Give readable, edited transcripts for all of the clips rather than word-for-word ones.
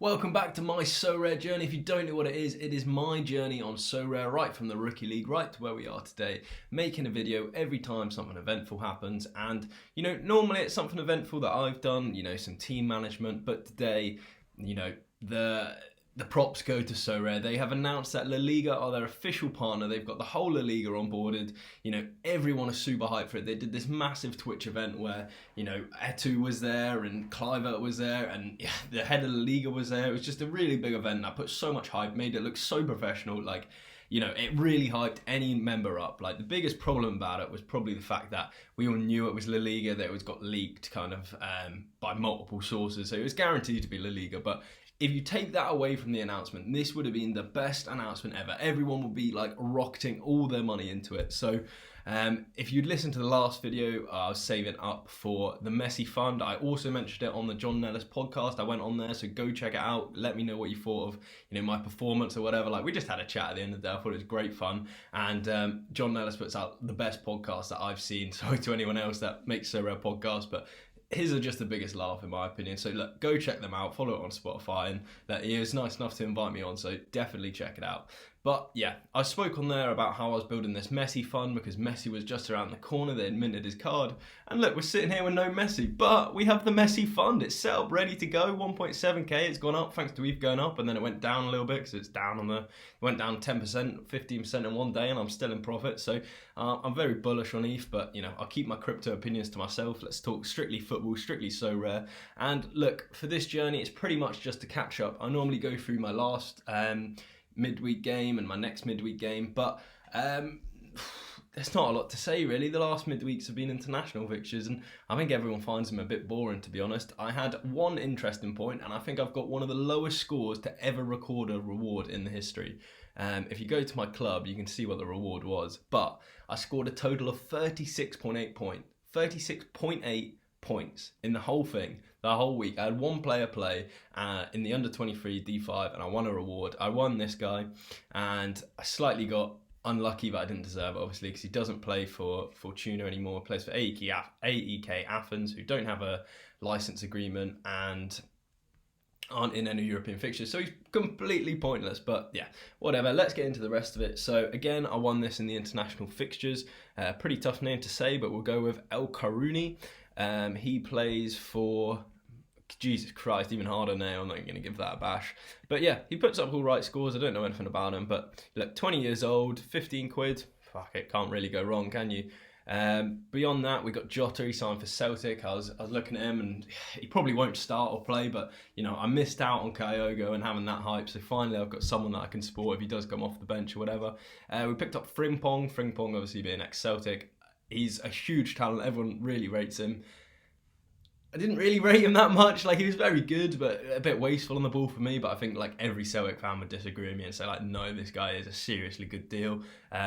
Welcome back to my Sorare journey. If you don't know what it is my journey on Sorare, right from the Rookie League, right to where we are today, making a video every time something eventful happens. And, normally it's something eventful that I've done, some team management, but today, the props go to Sorare. They have announced that La Liga are their official partner. They've got the whole La Liga onboarded. Everyone is super hyped for it. They did this massive Twitch event where, Etu was there and Kluivert was there and the head of La Liga was there. It was just a really big event that put so much hype, made it look so professional. It really hyped any member up. The biggest problem about it was probably the fact that we all knew it was La Liga, that it was got leaked kind of by multiple sources. So it was guaranteed to be La Liga, but if you take that away from the announcement, this would have been the best announcement ever. Everyone would be rocketing all their money into it. So if you'd listened to the last video, I was saving up for the Messi fund. I also mentioned it on the John Nellis podcast. I went on there, so go check it out. Let me know what you thought of my performance or whatever. We just had a chat at the end of the day. I thought it was great fun. And John Nellis puts out the best podcast that I've seen. Sorry to anyone else that makes a podcast, but his are just the biggest laugh in my opinion. So look, go check them out, follow it on Spotify, and that he was nice enough to invite me on, so definitely check it out. But yeah, I spoke on there about how I was building this Messi fund because Messi was just around the corner. They had minted his card. And look, we're sitting here with no Messi, but we have the Messi fund. It's set up, ready to go. 1.7k. It's gone up thanks to ETH going up, and then it went down a little bit because it went down 10%, 15% in one day, and I'm still in profit. So I'm very bullish on ETH, but I'll keep my crypto opinions to myself. Let's talk strictly football, strictly Sorare. And look, for this journey, it's pretty much just to catch up. I normally go through my last midweek game and my next midweek game, but there's not a lot to say really. The last midweeks have been international fixtures, and I think everyone finds them a bit boring, to be honest. I had one interesting point, and I think I've got one of the lowest scores to ever record a reward in the history. If you go to my club, you can see what the reward was, but I scored a total of 36.8 points in the whole thing, the whole week. I had one player play in the under 23 D5, and I won a reward. I won this guy, and I slightly got unlucky, but I didn't deserve it, obviously, because he doesn't play for Fortuna anymore. He plays for AEK Athens, who don't have a license agreement and aren't in any European fixtures, so he's completely pointless. But yeah, whatever, let's get into the rest of it. So again, I won this in the international fixtures. Pretty tough name to say, but we'll go with El Karuni. He plays for, Jesus Christ, even harder now. I'm not going to give that a bash. But yeah, he puts up all right scores. I don't know anything about him, but look, 20 years old, 15 quid. Fuck it, can't really go wrong, can you? Beyond that, we got Jota. He signed for Celtic. I was looking at him, and he probably won't start or play, but I missed out on Kyogo and having that hype, so finally I've got someone that I can support if he does come off the bench or whatever. We picked up Frimpong obviously being ex-Celtic. He's a huge talent. Everyone really rates him. I didn't really rate him that much. He was very good, but a bit wasteful on the ball for me. But I think every Celtic fan would disagree with me and say no, this guy is a seriously good deal.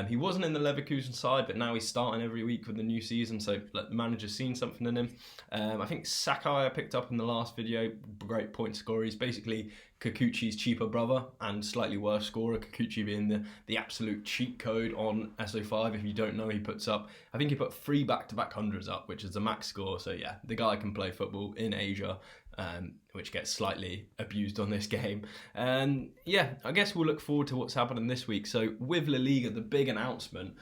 He wasn't in the Leverkusen side, but now he's starting every week with the new season. So the manager's seen something in him. I think Sakai I picked up in the last video. Great point scorer. He's basically Kikuchi's cheaper brother and slightly worse scorer. Kikuchi being the absolute cheat code on SO5. If you don't know, he put 3 back-to-back hundreds up, which is the max score. So yeah, the guy can play football in Asia, which gets slightly abused on this game. Yeah, I guess we'll look forward to what's happening this week. So with La Liga, the big announcement,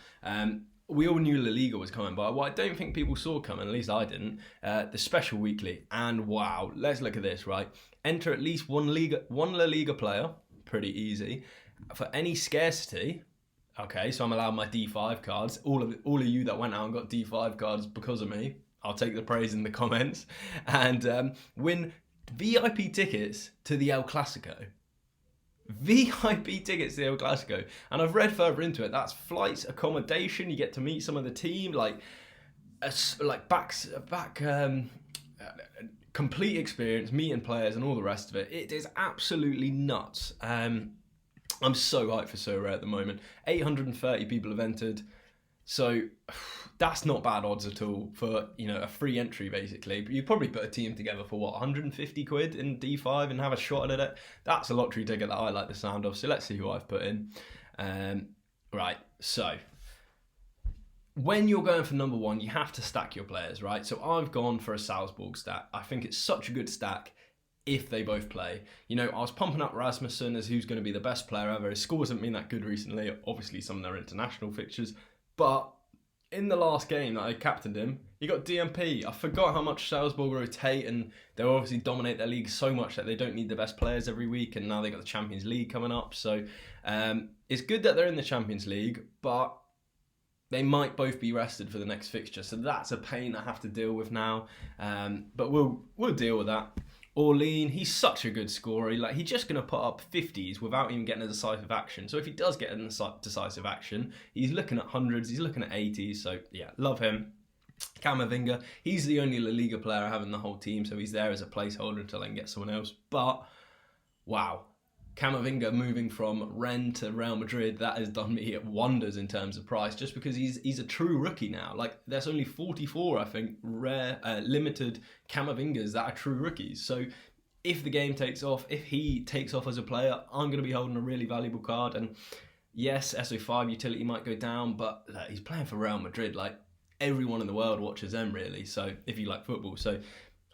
we all knew La Liga was coming, but what I don't think people saw coming, at least I didn't, the special weekly. And wow, let's look at this, right? Enter at least one La Liga player, pretty easy, for any scarcity. Okay, so I'm allowed my D5 cards. All of you that went out and got D5 cards because of me, I'll take the praise in the comments, and win VIP tickets to the El Clasico. VIP tickets to the El Clasico. And I've read further into it. That's flights, accommodation. You get to meet some of the team, complete experience, meeting players and all the rest of it. It is absolutely nuts. I'm so hyped for Sorare at the moment. 830 people have entered. So that's not bad odds at all for, a free entry basically. But you probably put a team together for 150 quid in D5 and have a shot at it. That's a lottery ticket that I like the sound of. So let's see who I've put in. Right, so when you're going for number one, you have to stack your players, right? So I've gone for a Salzburg stack. I think it's such a good stack. if they both play. You know, I was pumping up Rasmussen as who's going to be the best player ever. His score hasn't been that good recently, obviously some of their international fixtures, but in the last game that I captained him, he got DMP. I forgot how much Salzburg rotate, and they obviously dominate their league so much that they don't need the best players every week, and now they got the Champions League coming up. So it's good that they're in the Champions League, but they might both be rested for the next fixture. So that's a pain I have to deal with now. But we'll deal with that. Orlean, he's such a good scorer. Like, he's just going to put up 50s without even getting a decisive action. So if he does get a decisive action, he's looking at hundreds, he's looking at 80s. So yeah, love him. Camavinga, he's the only La Liga player I have in the whole team, so he's there as a placeholder until I can get someone else. But wow, Camavinga moving from Rennes to Real Madrid, that has done me wonders in terms of price, just because he's a true rookie now. Like, there's only 44, I think, limited Camavingas that are true rookies. So if the game takes off, if he takes off as a player, I'm going to be holding a really valuable card. And yes, SO5 utility might go down, but look, he's playing for Real Madrid. Like, everyone in the world watches them, really. So if you like football, so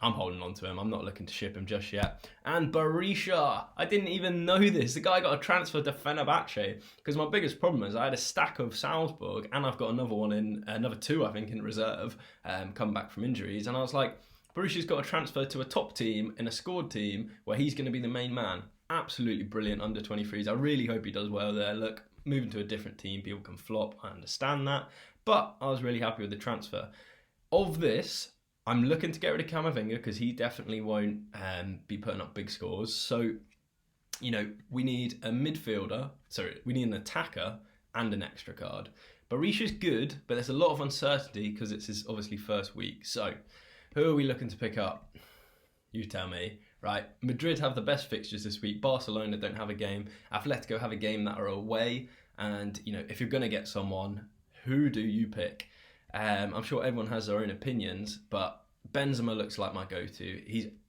I'm holding on to him. I'm not looking to ship him just yet. And Berisha, I didn't even know this. The guy got a transfer to Fenerbahce, because my biggest problem is I had a stack of Salzburg, and I've got another two, I think, in reserve, come back from injuries. And I was like, Berisha's got a transfer to a top team in a scored team where he's going to be the main man. Absolutely brilliant under 23s. I really hope he does well there. Look, moving to a different team, people can flop. I understand that. But I was really happy with the transfer. Of this, I'm looking to get rid of Camavinga because he definitely won't be putting up big scores. So, you know, we need a midfielder. Sorry, we need an attacker and an extra card. Berisha's good, but there's a lot of uncertainty because it's his obviously first week. So, who are we looking to pick up? You tell me. Right, Madrid have the best fixtures this week. Barcelona don't have a game. Atletico have a game that are away. And, you know, if you're going to get someone, who do you pick? I'm sure everyone has their own opinions, but Benzema looks like my go-to.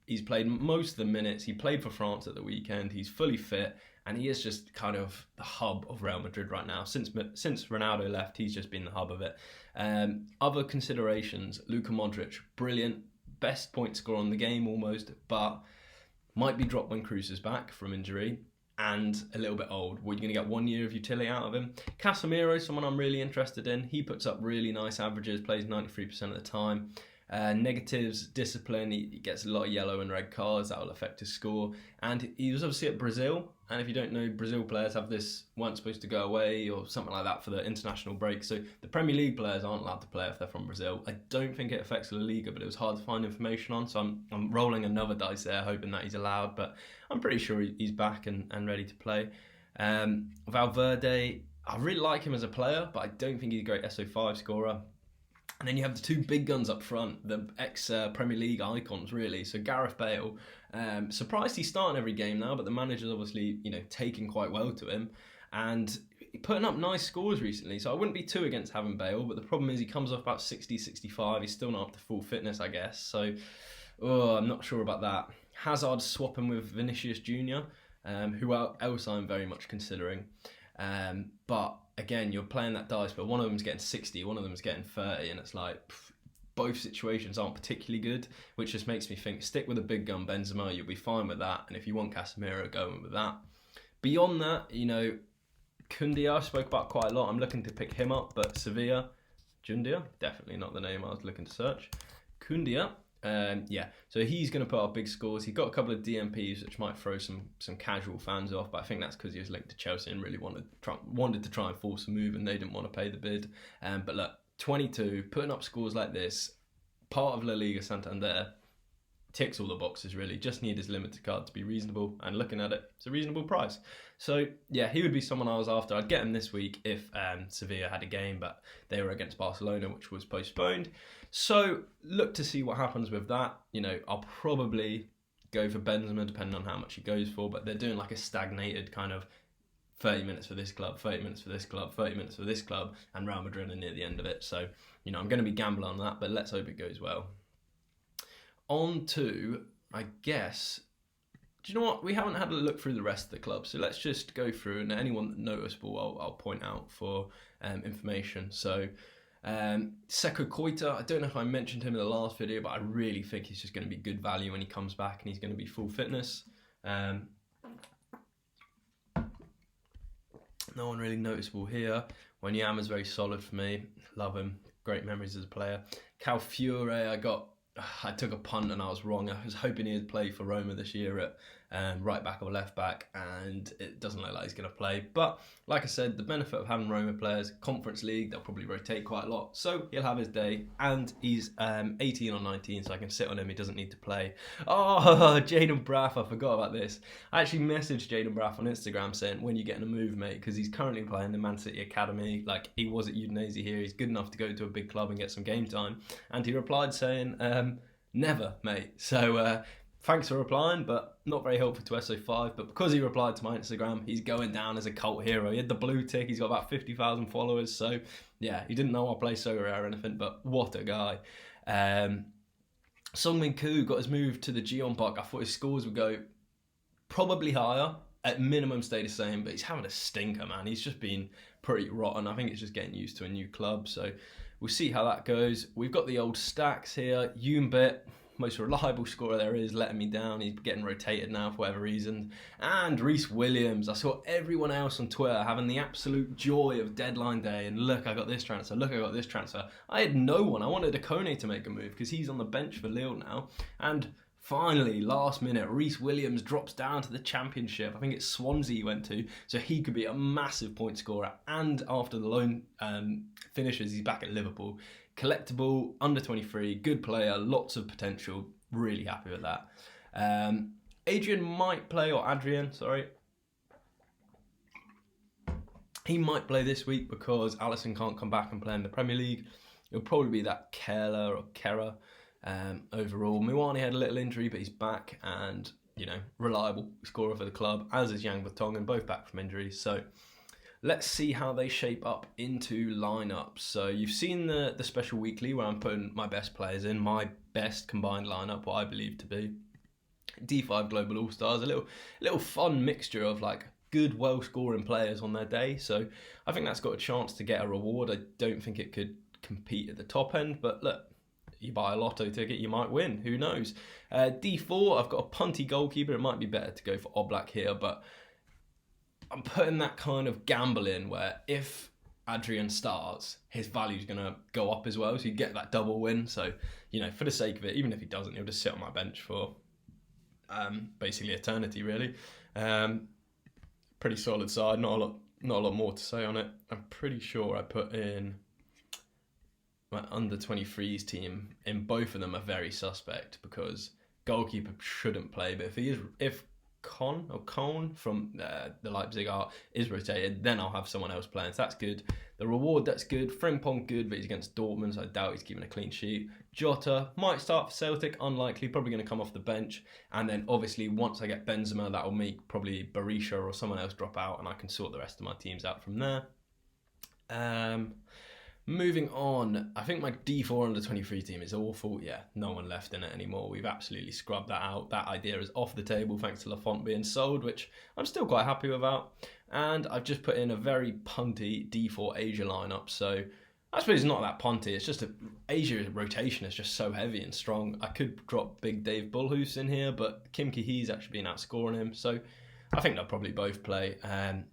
He's played most of the minutes. He played for France at the weekend. He's fully fit, and he is just kind of the hub of Real Madrid right now. Since Ronaldo left, he's just been the hub of it. Other considerations, Luka Modric, brilliant, best point scorer on the game almost, but might be dropped when Kroos is back from injury. And a little bit old. Well, you're going to get 1 year of utility out of him. Casemiro, someone I'm really interested in. He puts up really nice averages, plays 93% of the time. Negatives, discipline, he gets a lot of yellow and red cards. That will affect his score. And he was obviously at Brazil. And if you don't know, Brazil players have this, weren't supposed to go away or something like that for the international break. So the Premier League players aren't allowed to play if they're from Brazil. I don't think it affects La Liga, but it was hard to find information on. So I'm rolling another dice there, hoping that he's allowed. But I'm pretty sure he's back and ready to play. Valverde, I really like him as a player, but I don't think he's a great SO5 scorer. And then you have the two big guns up front, the ex-Premier League icons, really. So Gareth Bale, surprised he's starting every game now, but the manager's obviously, you know, taking quite well to him. And putting up nice scores recently, so I wouldn't be too against having Bale, but the problem is he comes off about 60, 65. He's still not up to full fitness, I guess. So, I'm not sure about that. Hazard swapping with Vinicius Jr., who else I'm very much considering. But again, you're playing that dice, but one of them's getting 60, one of them's getting 30, and it's like, both situations aren't particularly good, which just makes me think, stick with a big gun Benzema, you'll be fine with that, and if you want Casemiro, go in with that. Beyond that, you know, Koundia I spoke about quite a lot. I'm looking to pick him up, but Sevilla, Jundia, definitely not the name I was looking to search. Koundia, so he's going to put up big scores. He got a couple of DMPs, which might throw some casual fans off, but I think that's because he was linked to Chelsea and really wanted to try and force a move, and they didn't want to pay the bid. But look, 22, putting up scores like this, part of La Liga Santander, ticks all the boxes really. Just need his limited card to be reasonable, and looking at it, it's a reasonable price. So yeah, he would be someone I was after. I'd get him this week if Sevilla had a game, but they were against Barcelona, which was postponed. So look to see what happens with that. You know, I'll probably go for Benzema depending on how much he goes for, but they're doing like a stagnated kind of 30 minutes for this club, 30 minutes for this club, 30 minutes for this club, and Real Madrid are near the end of it. So, you know, I'm going to be gambling on that, but let's hope it goes well. On to, I guess, do you know what? We haven't had a look through the rest of the club, so let's just go through, and anyone noticeable I'll point out for information. So Seko Koita, I don't know if I mentioned him in the last video, but I really think he's just going to be good value when he comes back and he's going to be full fitness. No one really noticeable here. Wanyama's very solid for me. Love him. Great memories as a player. Cal Fiore, I took a punt and I was wrong. I was hoping he'd play for Roma this year at right back or left back, and it doesn't look like he's going to play. But like I said, the benefit of having Roma players, Conference League, they'll probably rotate quite a lot. So he'll have his day, and he's 18 or 19, so I can sit on him. He doesn't need to play. Oh, Jaden Braff, I forgot about this. I actually messaged Jaden Braff on Instagram saying, when you getting a move, mate? Because he's currently playing the Man City Academy. Like, he was at Udinese here. He's good enough to go to a big club and get some game time. And he replied saying, never, mate. So thanks for replying, but not very helpful to SO5. But because he replied to my Instagram, he's going down as a cult hero. He had the blue tick. He's got about 50,000 followers. So yeah, he didn't know I play Sorare or anything, but what a guy. Sungmin Koo got his move to the Gion Buck. I thought his scores would go probably higher. At minimum stay the same, but he's having a stinker, man. He's just been pretty rotten. I think it's just getting used to a new club. So we'll see how that goes. We've got the old stacks here. Yumbit, most reliable scorer there is, letting me down. He's getting rotated now for whatever reason. And Reece Williams. I saw everyone else on Twitter having the absolute joy of deadline day. And look, I got this transfer. Look, I got this transfer. I had no one. I wanted Akone to make a move because he's on the bench for Lille now. And finally, last minute, Reece Williams drops down to the Championship. I think it's Swansea he went to, so he could be a massive point scorer. And after the loan finishes, he's back at Liverpool. Collectible, under 23, good player, lots of potential. Really happy with that. Adrian might play, or Adrian, sorry. He might play this week because Alisson can't come back and play in the Premier League. It'll probably be that Kehler or Kera. Overall, Muani had a little injury, but he's back and, you know, reliable scorer for the club, as is Yang Vertonghen, both back from injuries. So let's see how they shape up into lineups. So you've seen the special weekly where I'm putting my best players in, my best combined lineup, what I believe to be D5 Global All-Stars, a little fun mixture of like good, well-scoring players on their day. So I think that's got a chance to get a reward. I don't think it could compete at the top end, but look, you buy a lotto ticket, you might win. Who knows? D4, I've got a punty goalkeeper. It might be better to go for Oblak here, but I'm putting that kind of gamble in where if Adrian starts, his value's going to go up as well, so you get that double win. So, you know, for the sake of it, even if he doesn't, he'll just sit on my bench for basically eternity, really. Pretty solid side, not a lot more to say on it. I'm pretty sure I put in my under 23s team in. Both of them are very suspect because goalkeeper shouldn't play, but if Kohn from the Leipzig art is rotated, then I'll have someone else playing. So that's good. The reward, that's good. Frimpong, good, but he's against Dortmund, so I doubt he's keeping a clean sheet. Jota might start for Celtic, unlikely, probably going to come off the bench. And then obviously once I get Benzema, that'll make probably Berisha or someone else drop out, and I can sort the rest of my teams out from there. Moving on, I think my D4 under 23 team is awful. Yeah, no one left in it anymore. We've absolutely scrubbed that out. That idea is off the table thanks to Lafont being sold, which I'm still quite happy about. And I've just put in a very punty D4 Asia lineup. So I suppose it's not that punty. It's just Asia rotation is just so heavy and strong. I could drop Big Dave Bullhoose in here, but Kim Ki-hee's actually been outscoring him. So I think they'll probably both play.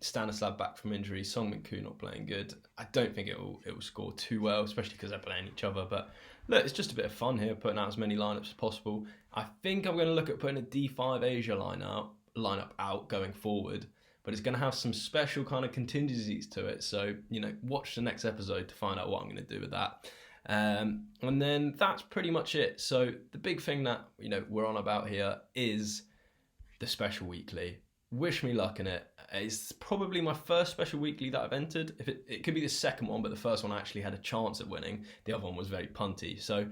Stanislav back from injury, Sungmin Koo not playing good. I don't think it will score too well, especially because they're playing each other. But look, it's just a bit of fun here, putting out as many lineups as possible. I think I'm going to look at putting a D5 Asia lineup out going forward, but it's going to have some special kind of contingencies to it. So, you know, watch the next episode to find out what I'm going to do with that. And then that's pretty much it. So the big thing that, you know, we're on about here is the special weekly. Wish me luck in it. It's probably my first special weekly that I've entered. It could be the second one, but the first one I actually had a chance at winning. The other one was very punty. So,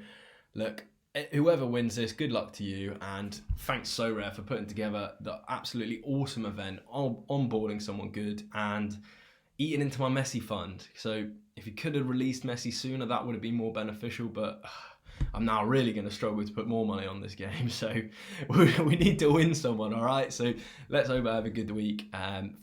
look, whoever wins this, good luck to you. And thanks Sorare for putting together the absolutely awesome event, onboarding someone good and eating into my Messi fund. So if you could have released Messi sooner, that would have been more beneficial. But I'm now really going to struggle to put more money on this game. So we need to win someone, all right? So let's hope I have a good week.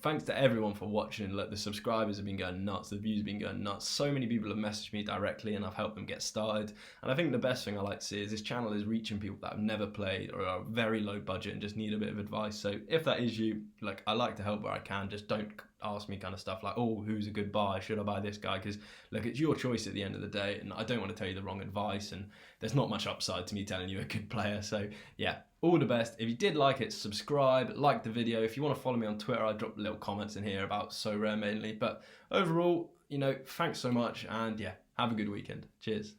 Thanks to everyone for watching. Look, the subscribers have been going nuts. The views have been going nuts. So many people have messaged me directly and I've helped them get started. And I think the best thing I like to see is this channel is reaching people that have never played or are very low budget and just need a bit of advice. So if that is you, like, I like to help where I can. Just don't ask me kind of stuff like, oh, who's a good buy? Should I buy this guy? Because look, it's your choice at the end of the day, and I don't want to tell you the wrong advice, and there's not much upside to me telling you a good player. So yeah, all the best. If you did like it, subscribe, like the video. If you want to follow me on Twitter, I drop little comments in here about Sorare mainly. But overall, thanks so much, and yeah, have a good weekend. Cheers.